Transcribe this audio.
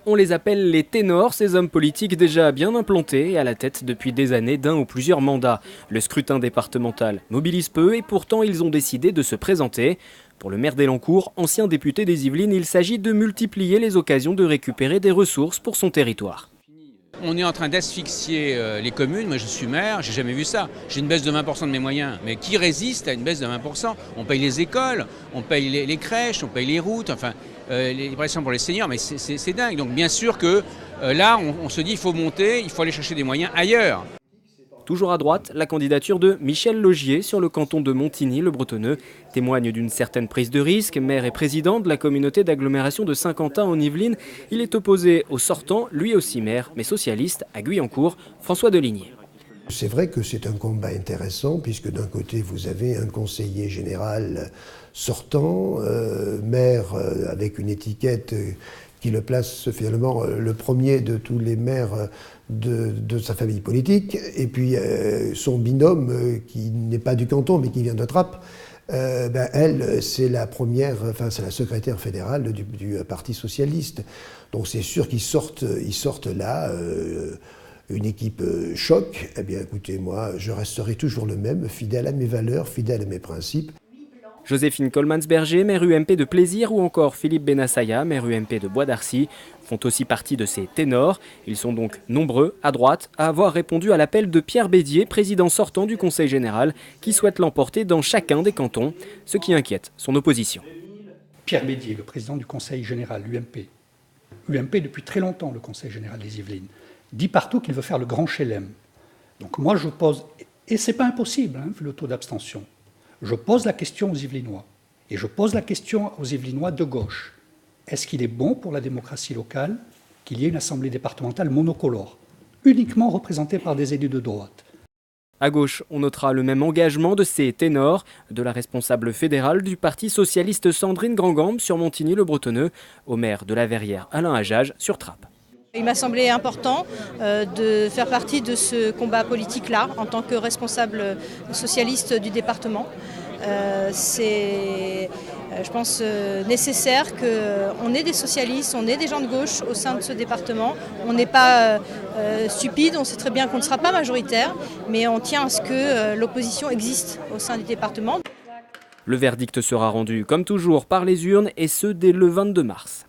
On les appelle les ténors, ces hommes politiques déjà bien implantés et à la tête depuis des années d'un ou plusieurs mandats. Le scrutin départemental mobilise peu et pourtant ils ont décidé de se présenter. Pour le maire d'Elancourt, ancien député des Yvelines, il s'agit de multiplier les occasions de récupérer des ressources pour son territoire. On est en train d'asphyxier les communes. Moi je suis maire, j'ai jamais vu ça. J'ai une baisse de 20% de mes moyens. Mais qui résiste à une baisse de 20%? On paye les écoles, on paye les crèches, on paye les routes, enfin les prestations pour les seniors, mais c'est dingue. Donc bien sûr que là on se dit il faut monter, il faut aller chercher des moyens ailleurs. Toujours à droite, la candidature de Michel Laugier sur le canton de Montigny-le-Bretonneux témoigne d'une certaine prise de risque. Maire et président de la communauté d'agglomération de Saint-Quentin en Yvelines, il est opposé au sortant, lui aussi maire, mais socialiste, à Guyancourt, François Deligné. C'est vrai que c'est un combat intéressant puisque d'un côté vous avez un conseiller général sortant, maire avec une étiquette qui le place finalement le premier de tous les maires de sa famille politique, et puis son binôme qui n'est pas du canton mais qui vient de Trappes, elle c'est la première, enfin c'est la secrétaire fédérale du Parti socialiste. Donc c'est sûr qu'ils sortent là une équipe choc. Eh bien écoutez, moi je resterai toujours le même, fidèle à mes valeurs, fidèle à mes principes. Joséphine Colmans-Berger, maire UMP de Plaisir, ou encore Philippe Benassaya, maire UMP de Bois d'Arcy, font aussi partie de ces ténors. Ils sont donc nombreux, à droite, à avoir répondu à l'appel de Pierre Bédier, président sortant du Conseil général, qui souhaite l'emporter dans chacun des cantons, ce qui inquiète son opposition. Pierre Bédier, le président du Conseil général, UMP. UMP depuis très longtemps, le Conseil général des Yvelines, dit partout qu'il veut faire le grand chelem. Donc moi je pose, et c'est pas impossible, vu le taux d'abstention, je pose la question aux Yvelinois, et je pose la question aux Yvelinois de gauche. Est-ce qu'il est bon pour la démocratie locale qu'il y ait une assemblée départementale monocolore, uniquement représentée par des élus de droite? À gauche, on notera le même engagement de ces ténors, de la responsable fédérale du Parti socialiste Sandrine Grandgambe sur Montigny-le-Bretonneux, au maire de la Verrière Alain Hajaj sur Trappes. Il m'a semblé important de faire partie de ce combat politique-là en tant que responsable socialiste du département. C'est, je pense, nécessaire qu'on ait des socialistes, on ait des gens de gauche au sein de ce département. On n'est pas stupide, on sait très bien qu'on ne sera pas majoritaire, mais on tient à ce que l'opposition existe au sein du département. Le verdict sera rendu comme toujours par les urnes et ce dès le 22 mars.